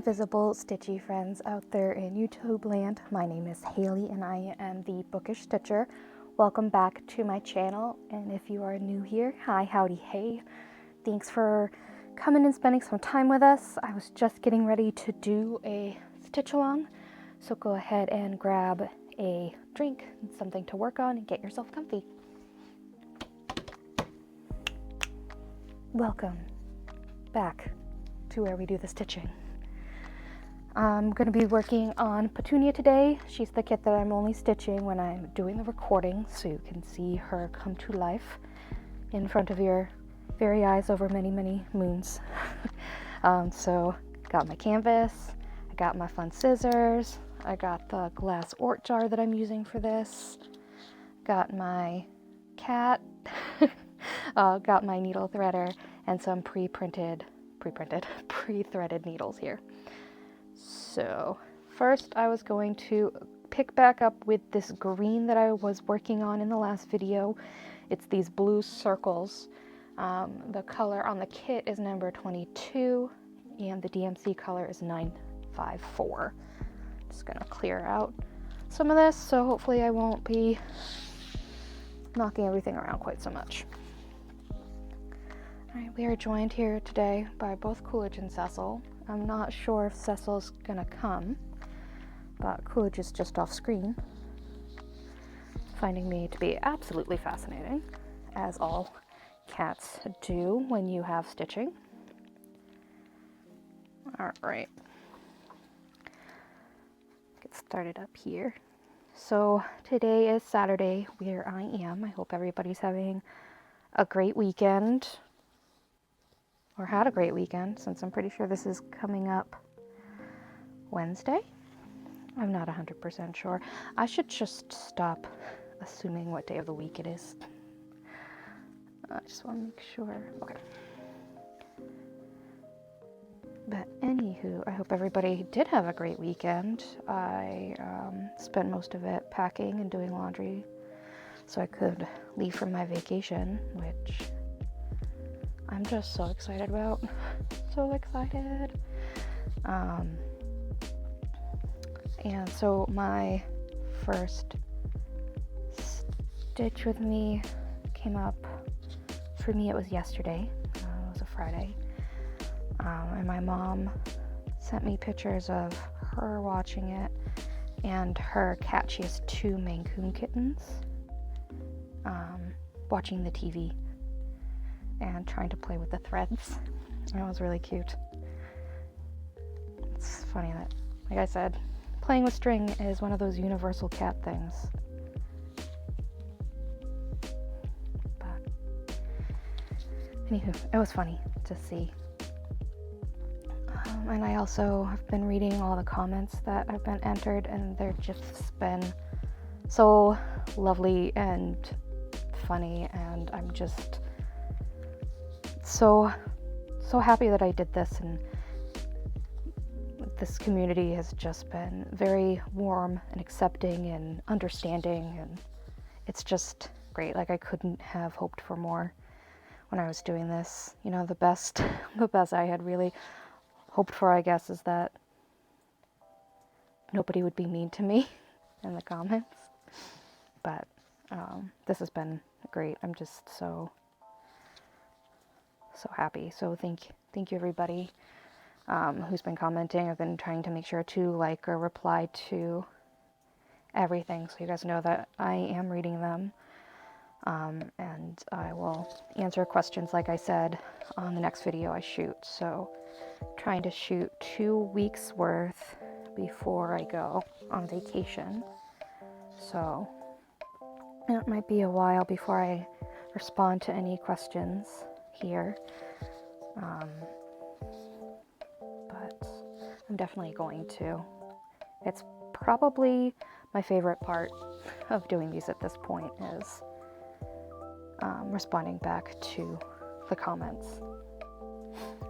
invisible stitchy friends out there in YouTube land. My name is Haley and I am the Bookish Stitcher. Welcome back to my channel, and if you are new here, hi, howdy, hey. Thanks for coming and spending some time with us. I was just getting ready to do a stitch along, so go ahead and grab a drink and something to work on and get yourself comfy. Welcome back to where we do the stitching. I'm going to be working on Petunia today. She's the kit that I'm only stitching when I'm doing the recording, so you can see her come to life in front of your very eyes over many, many moons. So got my canvas, I got my fun scissors, I got the glass ort jar that I'm using for this, got my cat, got my needle threader, and some pre-threaded needles here. So first I was going to pick back up with this green that I was working on in the last video. It's these blue circles. The color on the kit is number 22 and the DMC color is 954. Just gonna clear out some of this, so hopefully I won't be knocking everything around quite so much. Alright, we are joined here today by both Coolidge and Cecil. I'm not sure if Cecil's gonna come, but Coolidge is just off screen, finding me to be absolutely fascinating, as all cats do when you have stitching. Alright, get started up here. So today is Saturday where I am. I hope everybody's having a great weekend, or had a great weekend, since I'm pretty sure this is coming up Wednesday. I'm not 100% sure. I should just stop assuming what day of the week it is. I just want to make sure. Okay. But anywho, I hope everybody did have a great weekend. I spent most of it packing and doing laundry so I could leave for my vacation, which I'm just so excited about. So excited. And so my first stitch with me came up, for me it was yesterday. It was a Friday. And my mom sent me pictures of her watching it and her cat. She has two Maine Coon kittens, watching the TV and trying to play with the threads. And it was really cute. It's funny that, like I said, playing with string is one of those universal cat things. But anywho, it was funny to see. And I also have been reading all the comments that have been entered, and they're just been so lovely and funny, and I'm just so happy that I did this, and this community has just been very warm and accepting and understanding, and it's just great. Like, I couldn't have hoped for more when I was doing this. You know, the best I had really hoped for, I guess, is that nobody would be mean to me in the comments. But this has been great. I'm just so happy. So thank you everybody who's been commenting. I've been trying to make sure to like or reply to everything, so you guys know that I am reading them. And I will answer questions, like I said, on the next video I shoot. So trying to shoot 2 weeks worth before I go on vacation. So it might be a while before I respond to any questions here. But I'm definitely going to. It's probably my favorite part of doing these at this point is responding back to the comments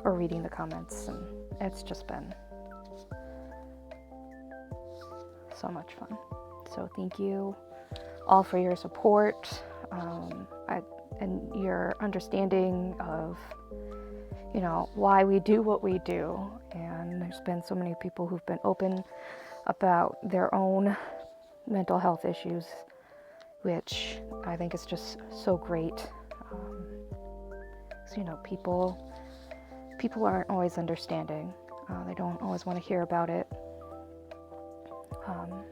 or reading the comments, and it's just been so much fun. So thank you all for your support and your understanding of, you know, why we do what we do. And there's been so many people who've been open about their own mental health issues, which I think is just so great. So, you know, people aren't always understanding. They don't always want to hear about it.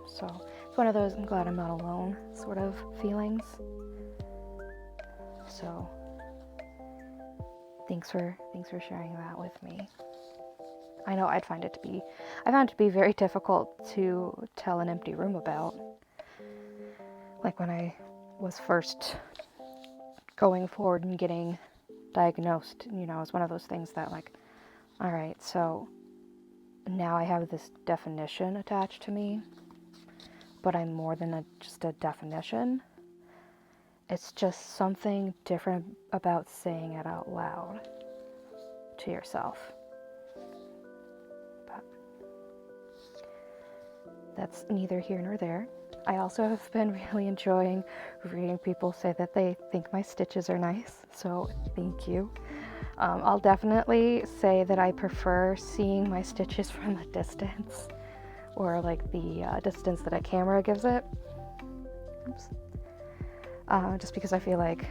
So it's one of those I'm glad I'm not alone sort of feelings. So thanks for sharing that with me. I know I found it to be very difficult to tell an empty room about. Like when I was first going forward and getting diagnosed, you know, it's one of those things that like, all right, so now I have this definition attached to me, but I'm more than just a definition. It's just something different about saying it out loud to yourself. But that's neither here nor there. I also have been really enjoying reading people say that they think my stitches are nice, so thank you. I'll definitely say that I prefer seeing my stitches from a distance, or like the distance that a camera gives it. Oops. Just because I feel like,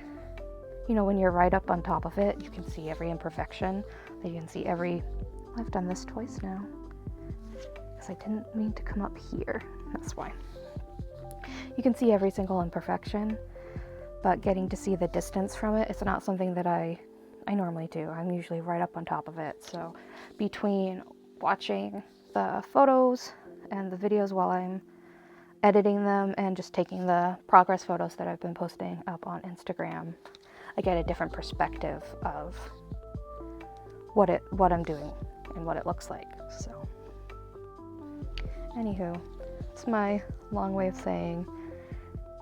you know, when you're right up on top of it, you can see every imperfection. You can see I've done this twice now, because I didn't mean to come up here. That's why. You can see every single imperfection, but getting to see the distance from it, it's not something that I normally do. I'm usually right up on top of it. So between watching the photos and the videos while I'm editing them and just taking the progress photos that I've been posting up on Instagram, I get a different perspective of what I'm doing and what it looks like. So anywho, it's my long way of saying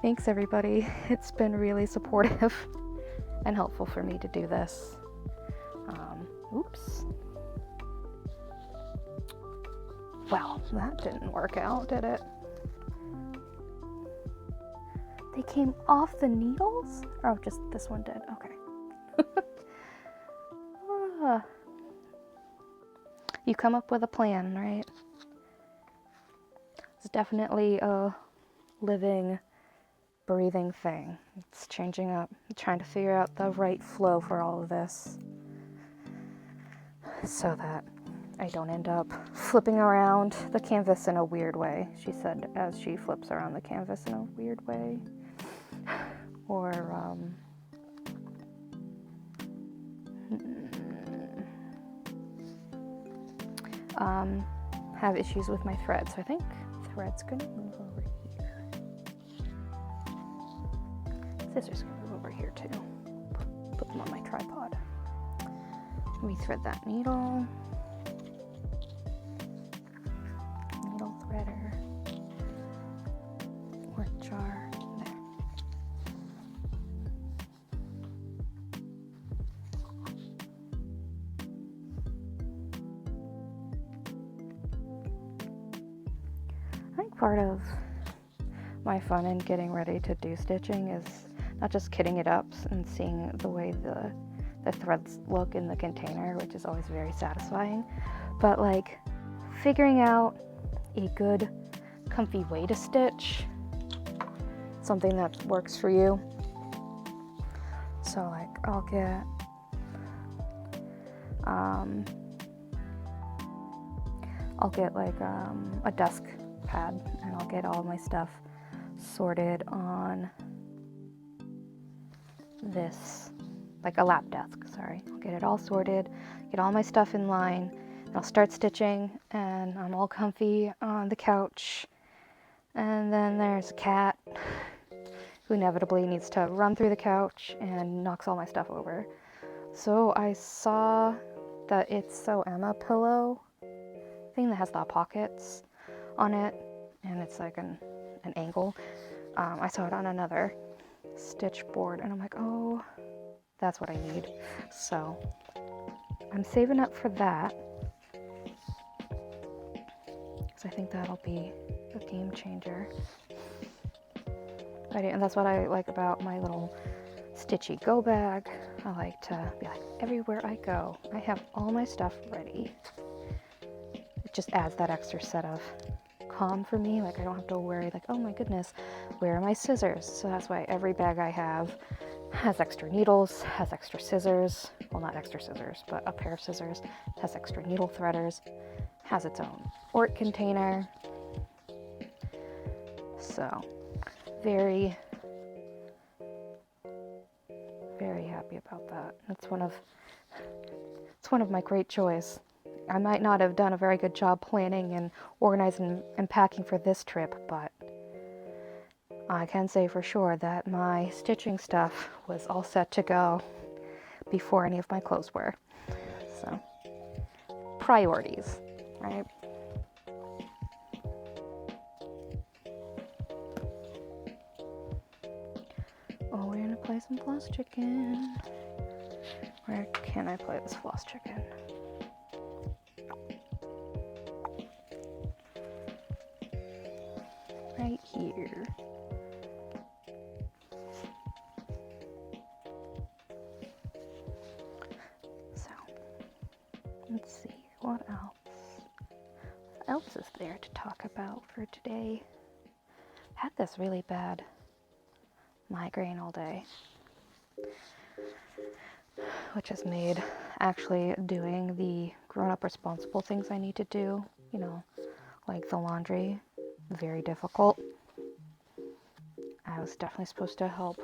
thanks, everybody. It's been really supportive and helpful for me to do this. Oops. Well, that didn't work out, did it? They came off the needles? Oh, just this one did. Okay. You come up with a plan, right? It's definitely a living, breathing thing. It's changing up, trying to figure out the right flow for all of this, so that I don't end up flipping around the canvas in a weird way, she said as she flips around the canvas in a weird way. Or, have issues with my thread. So I think thread's gonna move over here. Scissors can move over here too. Put them on my tripod. Rethread that needle. Needle threader. Or jar. There. I think part of my fun in getting ready to do stitching is not just kitting it up and seeing the way the threads look in the container, which is always very satisfying, but like figuring out a good comfy way to stitch, something that works for you. So like I'll get like a desk pad, and I'll get all my stuff sorted on this, like a lap desk, sorry. I'll get it all sorted, get all my stuff in line, and I'll start stitching, and I'm all comfy on the couch. And then there's a cat who inevitably needs to run through the couch and knocks all my stuff over. So I saw the It's So Emma pillow thing that has the pockets on it, and it's like an angle. I saw it on another stitch board, and I'm like, oh, that's what I need. So I'm saving up for that, because I think that'll be a game changer. And that's what I like about my little stitchy go bag. I like to be like, everywhere I go, I have all my stuff ready. It just adds that extra set of calm for me. Like I don't have to worry like, oh my goodness, where are my scissors? So that's why every bag I have has extra needles, has extra scissors. Well, not extra scissors, but a pair of scissors, has extra needle threaders, has its own ort container. So very, very happy about that. It's one of my great joys. I might not have done a very good job planning and organizing and packing for this trip, but I can say for sure that my stitching stuff was all set to go before any of my clothes were. So, priorities, right? Oh, we're gonna play some floss chicken. Where can I play this floss chicken? Right here. So, let's see, what else? What else is there to talk about for today? I had this really bad migraine all day, which has made actually doing the grown-up responsible things I need to do, you know, like the laundry, very difficult. I was definitely supposed to help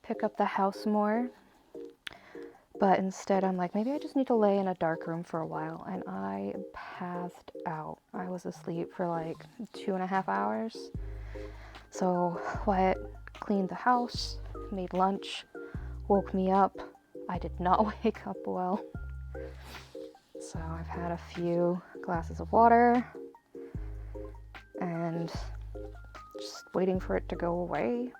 pick up the house more, but instead I'm like, maybe I just need to lay in a dark room for a while, and I passed out. I was asleep for like 2.5 hours. So Wyatt cleaned the house, made lunch, woke me up. I did not wake up well. So I've had a few glasses of water and just waiting for it to go away.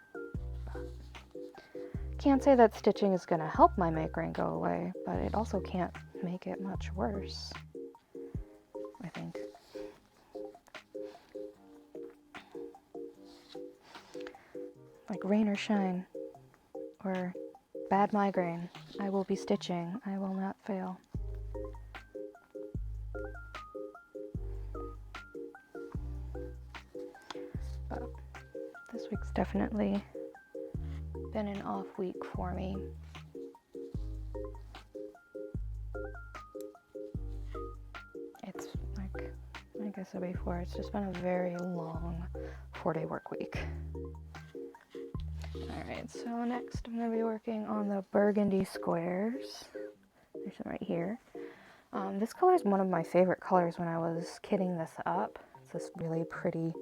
Can't say that stitching is going to help my migraine go away, but it also can't make it much worse, I think. Like rain or shine, or bad migraine, I will be stitching. I will not fail. But this week's definitely been an off week for me. It's like I said before, it's just been a very long 4-day work week. Alright, so next I'm going to be working on the burgundy squares. There's some right here. This color is one of my favorite colors when I was kitting this up. It's this really pretty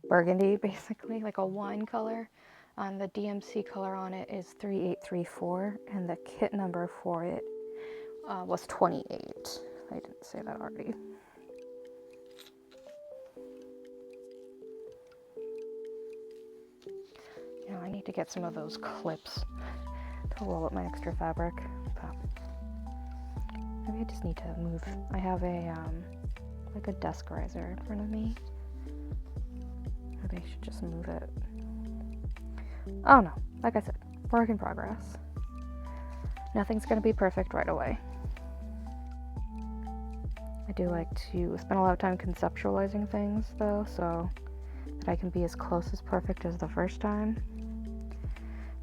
burgundy, basically, like a wine color. The DMC color on it is 3834, and the kit number for it was 28. I didn't say that already. You know, I need to get some of those clips to roll up my extra fabric. But maybe I just need to move. I have a like a desk riser in front of me. Maybe I should just move it. Oh no, like I said, work in progress. Nothing's gonna be perfect right away. I do like to spend a lot of time conceptualizing things though, so that I can be as close as perfect as the first time.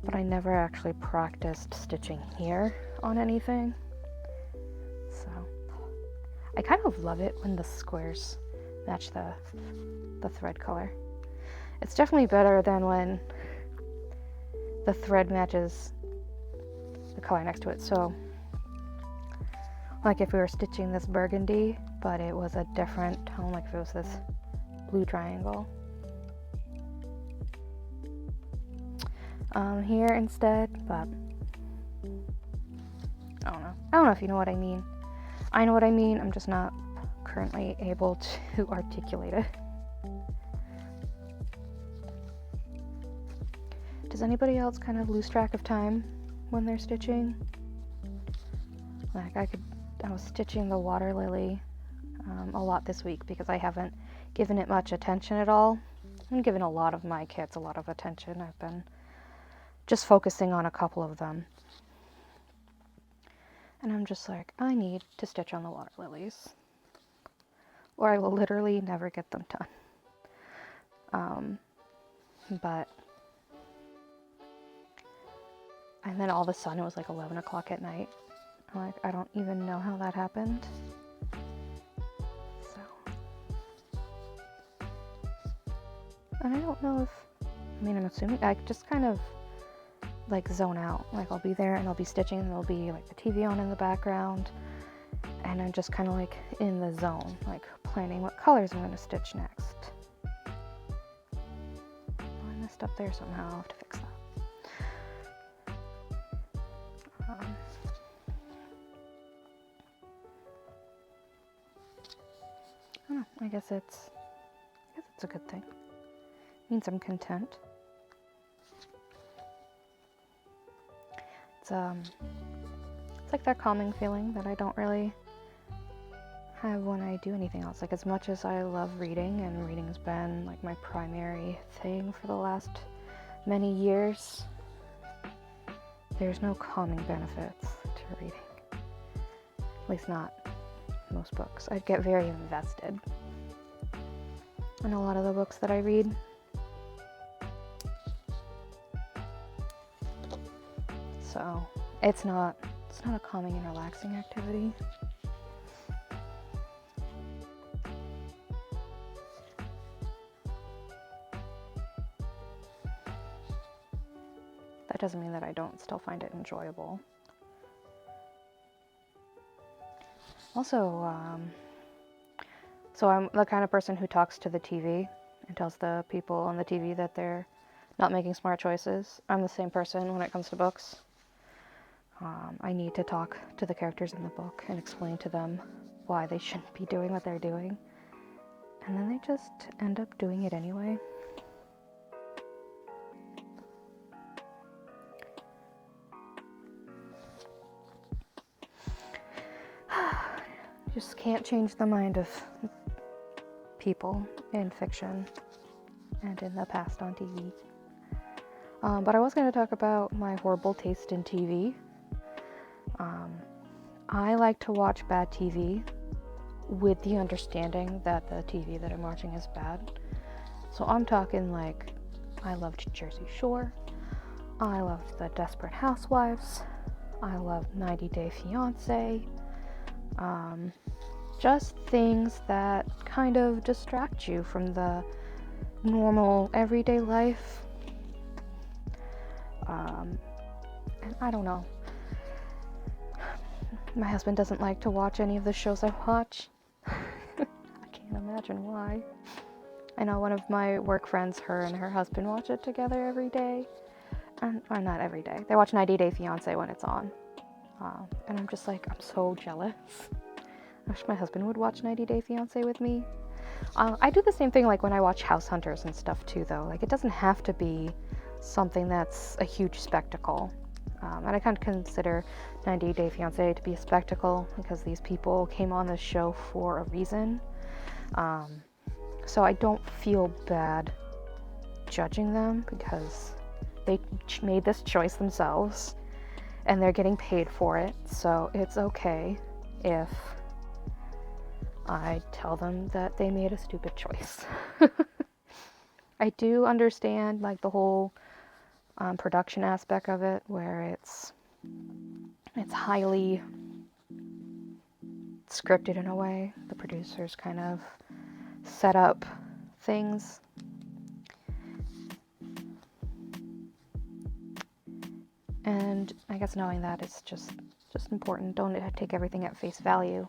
But I never actually practiced stitching here on anything. So I kind of love it when the squares match the thread color. It's definitely better than when the thread matches the color next to it. So like if we were stitching this burgundy, but it was a different tone, like if it was this blue triangle. Here instead, but I don't know if you know what I mean. I know what I mean, I'm just not currently able to articulate it. Does anybody else kind of lose track of time when they're stitching? Like I was stitching the water lily a lot this week because I haven't given it much attention at all. I'm giving a lot of my kits a lot of attention. I've been just focusing on a couple of them. And I'm just like, I need to stitch on the water lilies, or I will literally never get them done. But, and then all of a sudden it was like 11 o'clock at night. I'm like, I don't even know how that happened. So, and I don't know if, I mean, I'm assuming I just kind of like zone out. Like I'll be there and I'll be stitching and there'll be like the TV on in the background, and I'm just kind of like in the zone, like planning what colors I'm going to stitch next. I messed up there somehow. I'll have to fix that. I don't know. I guess it's a good thing. It means I'm content. It's like that calming feeling that I don't really have when I do anything else. Like, as much as I love reading, and reading's been like my primary thing for the last many years, there's no calming benefits to reading. At least not most books. I'd get very invested in a lot of the books that I read. So it's not a calming and relaxing activity. That doesn't mean that I don't still find it enjoyable. Also, so I'm the kind of person who talks to the TV and tells the people on the TV that they're not making smart choices. I'm the same person when it comes to books. I need to talk to the characters in the book and explain to them why they shouldn't be doing what they're doing. And then they just end up doing it anyway. Just can't change the mind of people in fiction and in the past on TV. But I was going to talk about my horrible taste in TV. I like to watch bad TV with the understanding that the TV that I'm watching is bad. So I'm talking like, I loved Jersey Shore, I loved The Desperate Housewives, I loved 90 Day Fiancé, just things that kind of distract you from the normal everyday life. And I don't know. My husband doesn't like to watch any of the shows I watch. I can't imagine why. I know one of my work friends, her and her husband watch it together every day. Or not every day. They watch 90 Day Fiancé when it's on. And I'm just like, I'm so jealous. I wish my husband would watch 90 Day Fiancé with me. I do the same thing like when I watch House Hunters and stuff too, though. Like, it doesn't have to be something that's a huge spectacle. And I kind of consider 90 Day Fiancé to be a spectacle because these people came on this show for a reason. So I don't feel bad judging them because they made this choice themselves and they're getting paid for it. So it's okay if I tell them that they made a stupid choice. I do understand like the whole production aspect of it, where it's highly scripted in a way. The producers kind of set up things. And I guess knowing that is just important. Don't take everything at face value.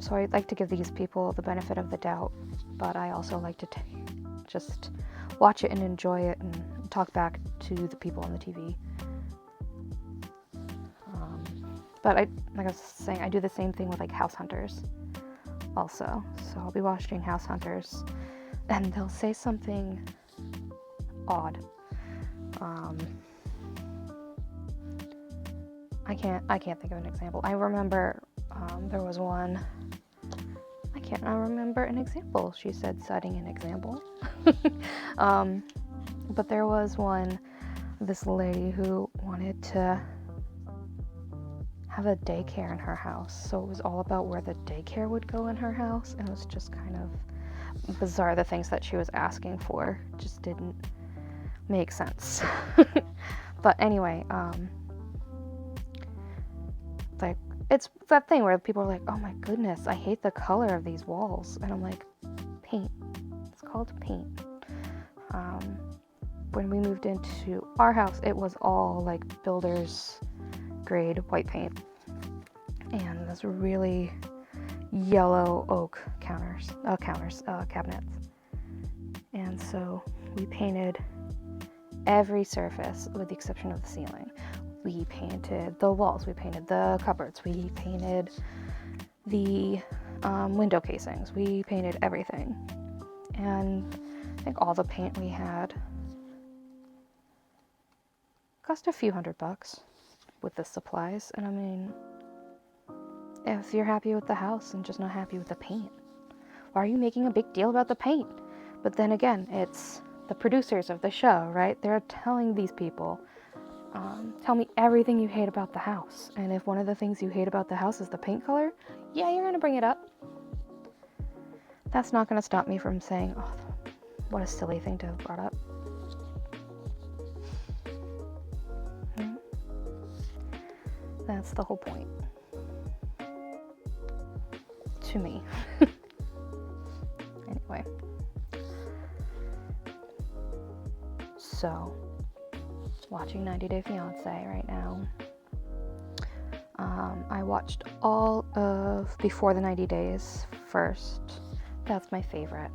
So I like to give these people the benefit of the doubt, but I also like to just watch it and enjoy it and talk back to the people on the TV. But like I was saying, I do the same thing with like House Hunters also. So I'll be watching House Hunters and they'll say something odd. I can't think of an example. I remember there was one. I can't remember an example. She said, setting an example. But there was one this lady who wanted to have a daycare in her house. So it was all about where the daycare would go in her house. And it was just kind of bizarre. The things that she was asking for just didn't make sense. But anyway, like, it's that thing where people are like, oh my goodness, I hate the color of these walls. And I'm like, paint. It's called paint. When we moved into our house, it was all like builder's grade white paint. And this really yellow oak cabinets. And so we painted every surface with the exception of the ceiling. We painted the walls, we painted the cupboards, we painted the window casings, we painted everything. And I think all the paint we had cost a few $100 with the supplies. And I mean, if you're happy with the house and just not happy with the paint, why are you making a big deal about the paint? But then again, it's the producers of the show, right? They're telling these people, tell me everything you hate about the house. And if one of the things you hate about the house is the paint color, yeah, you're gonna bring it up. That's not gonna stop me from saying, oh, what a silly thing to have brought up. That's the whole point. To me. Anyway. So, watching 90 Day Fiancé right now. I watched all of Before the 90 Days first. That's my favorite.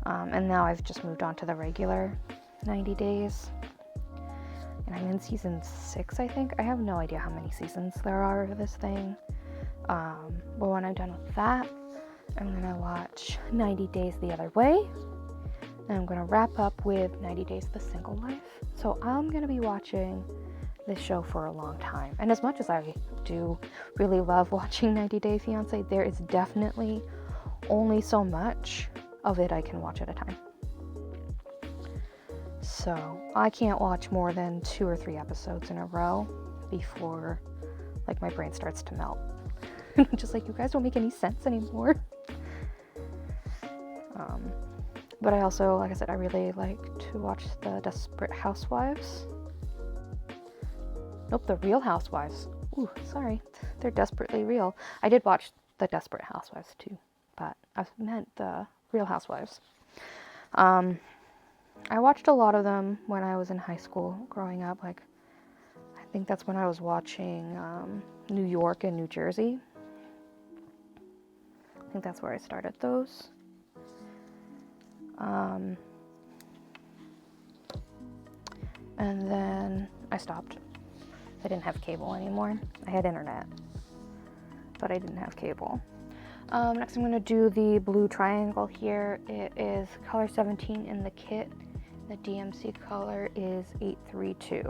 And now I've just moved on to the regular 90 Days. And I'm in season 6, I think. I have no idea how many seasons there are of this thing. But when I'm done with that, I'm gonna watch 90 Days the Other Way. And I'm gonna wrap up with 90 Days The Single Life. So I'm gonna be watching this show for a long time. And as much as I do really love watching 90 Day Fiancé, there is definitely only so much of it I can watch at a time. So I can't watch more than 2 or 3 episodes in a row before like my brain starts to melt. I'm just like, you guys don't make any sense anymore. But I also, like I said, I really like to watch the Desperate Housewives. Nope, the Real Housewives. Ooh, sorry. They're desperately real. I did watch the Desperate Housewives too, but I meant the Real Housewives. I watched a lot of them when I was in high school growing up. Like, I think that's when I was watching New York and New Jersey. I think that's where I started those. And then I stopped. I didn't have cable anymore. I had internet, but I didn't have cable. Next I'm going to do the blue triangle here. It is color 17 in the kit. The DMC color is 832.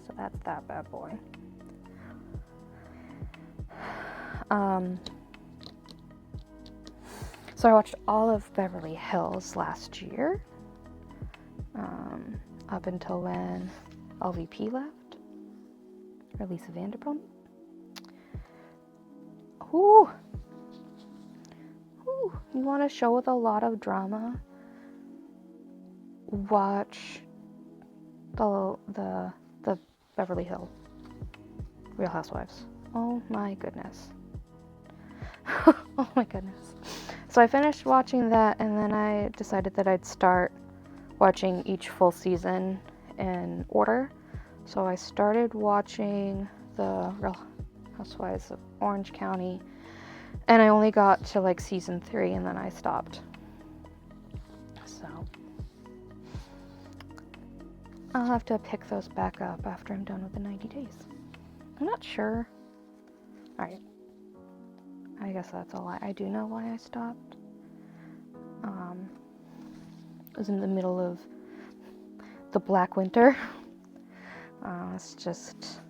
So that's that bad boy. So I watched all of Beverly Hills last year, up until when LVP left, or Lisa Vanderpump. Ooh. Ooh. You want a show with a lot of drama? Watch the Beverly Hills Real Housewives. Oh my goodness. Oh my goodness. So I finished watching that, and then I decided that I'd start watching each full season in order. So I started watching the Real Housewives of Orange County, and I only got to like season 3, and then I stopped. So I'll have to pick those back up after I'm done with the 90 days. I'm not sure. Alright. I guess that's a lie. I do know why I stopped. It was in the middle of the Black Winter. It's just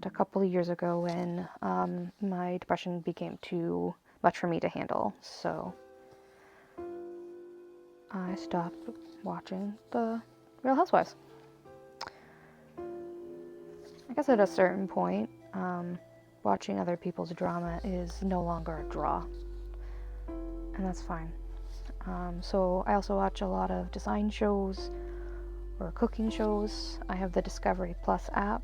a couple of years ago when my depression became too much for me to handle. So I stopped watching the Real Housewives. I guess at a certain point, watching other people's drama is no longer a draw, and that's fine. So I also watch a lot of design shows or cooking shows. I have the Discovery Plus app,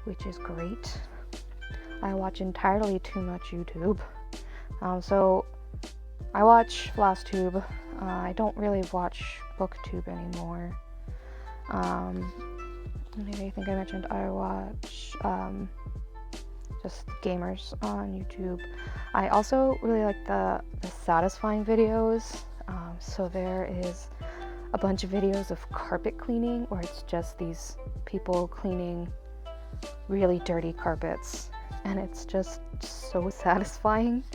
which is great. I watch entirely too much YouTube. So I watch FlossTube. I don't really watch Booktube anymore. Maybe I think I mentioned I watch just gamers on YouTube. I also really like the satisfying videos. So there is a bunch of videos of carpet cleaning where it's just these people cleaning really dirty carpets, and it's just so satisfying.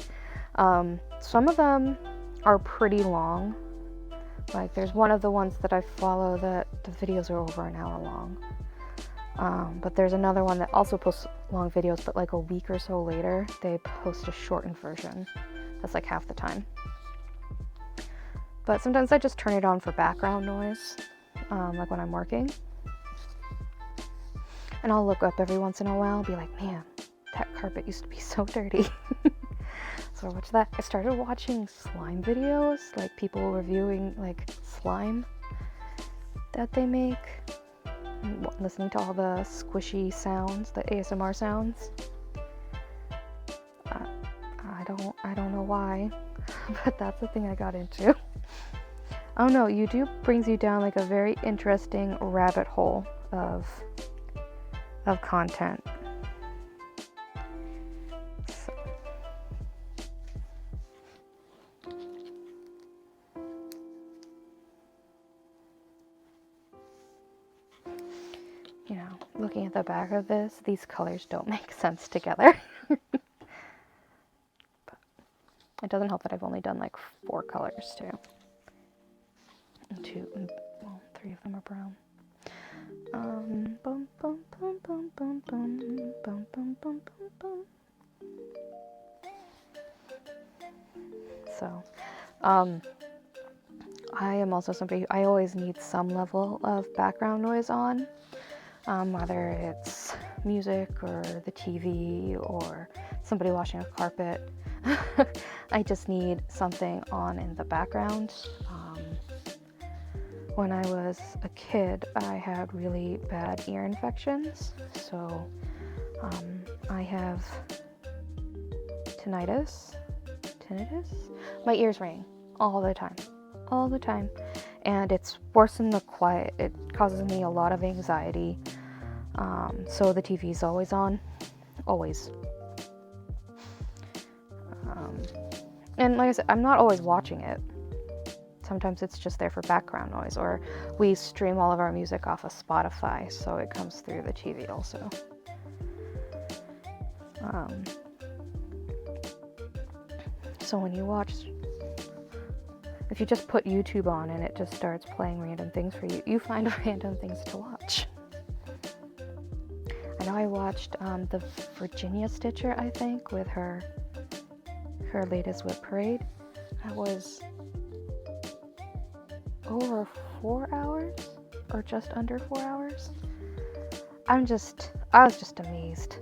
Some of them are pretty long. Like there's one of the ones that I follow that the videos are over an hour long. But there's another one that also posts long videos, but like a week or so later, they post a shortened version. That's like half the time. But sometimes I just turn it on for background noise, like when I'm working. And I'll look up every once in a while and be like, man, that carpet used to be so dirty. So I watch that. I started watching slime videos, like people reviewing like slime that they make. Listening to all the squishy sounds, the ASMR sounds. I don't know why, but that's the thing I got into. I don't know, YouTube brings you down like a very interesting rabbit hole of content. So. You know, looking at the back of this, these colors don't make sense together. But it doesn't help that I've only done like 4 colors too. And 3 of them are brown. Bum, bum, bum, bum, bum, bum, bum, bum, bum, bum, bum. So, I am also somebody who I always need some level of background noise on. Whether it's music or the TV or somebody washing a carpet. I just need something on in the background. When I was a kid, I had really bad ear infections, so I have tinnitus. My ears ring all the time, and it's worse than the quiet. It causes me a lot of anxiety. So the TV's always on, always. And like I said, I'm not always watching it. Sometimes it's just there for background noise, or we stream all of our music off of Spotify, so it comes through the TV also. So when you watch, if you just put YouTube on and it just starts playing random things for you, you find random things to watch. I know I watched the Virginia Stitcher, I think, with her latest Whip Parade. That was over 4 hours, or just under 4 hours. I was just amazed.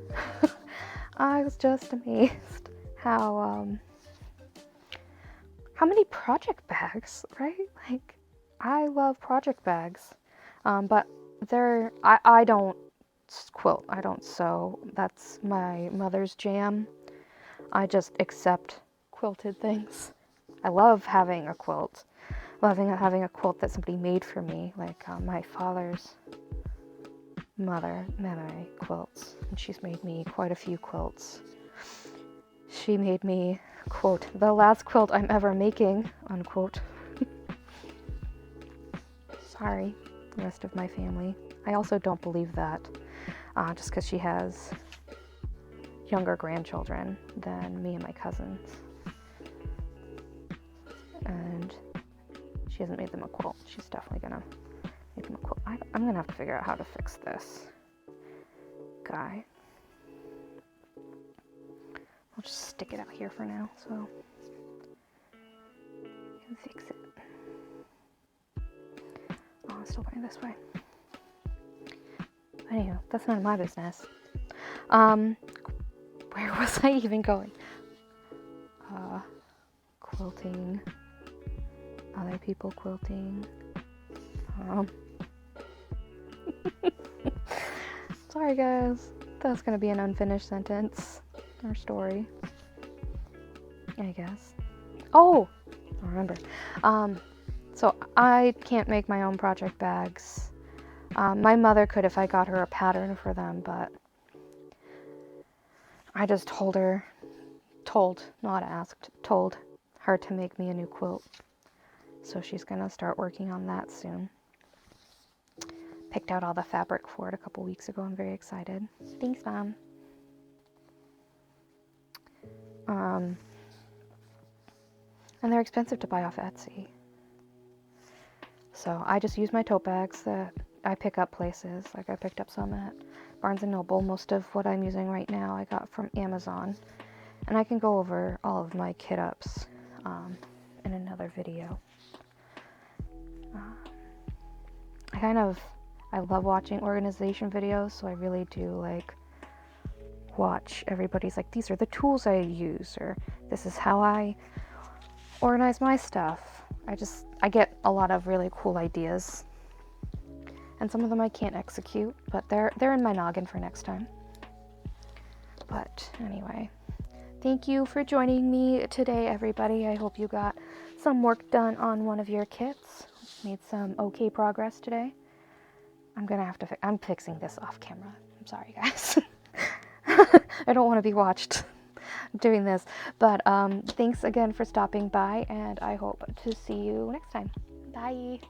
I was just amazed how many project bags, right? Like, I love project bags, but I don't quilt, I don't sew. That's my mother's jam. I just accept quilted things. I love having a quilt. Loving having a quilt that somebody made for me. Like my father's mother made quilts, and she's made me quite a few quilts. She made me, quote, the last quilt I'm ever making, unquote. Sorry, the rest of my family. I also don't believe that, just because she has younger grandchildren than me and my cousins. And she hasn't made them a quilt. She's definitely gonna make them a quilt. I'm gonna have to figure out how to fix this guy. I'll just stick it out here for now, so I can fix it. still going this way. Anyway, that's none of my business. Where was I even going? Quilting. Other people quilting. Sorry guys. That's gonna be an unfinished sentence. Or story. I guess. Oh! I remember. So I can't make my own project bags. My mother could if I got her a pattern for them, but I just told her to make me a new quilt. So she's gonna start working on that soon. Picked out all the fabric for it a couple weeks ago. I'm very excited. Thanks, Mom. And they're expensive to buy off Etsy. So I just use my tote bags that I pick up places. Like I picked up some at Barnes & Noble. Most of what I'm using right now I got from Amazon. And I can go over all of my kit ups in another video. I love watching organization videos, so I really do like watch everybody's like, these are the tools I use, or this is how I organize my stuff. I get a lot of really cool ideas, and some of them I can't execute, but they're in my noggin for next time. But anyway, thank you for joining me today, everybody. I hope you got some work done on one of your kits. Made some okay progress today. I'm fixing this off camera. I'm sorry, guys. I don't want to be watched doing this. But thanks again for stopping by, and I hope to see you next time. Bye.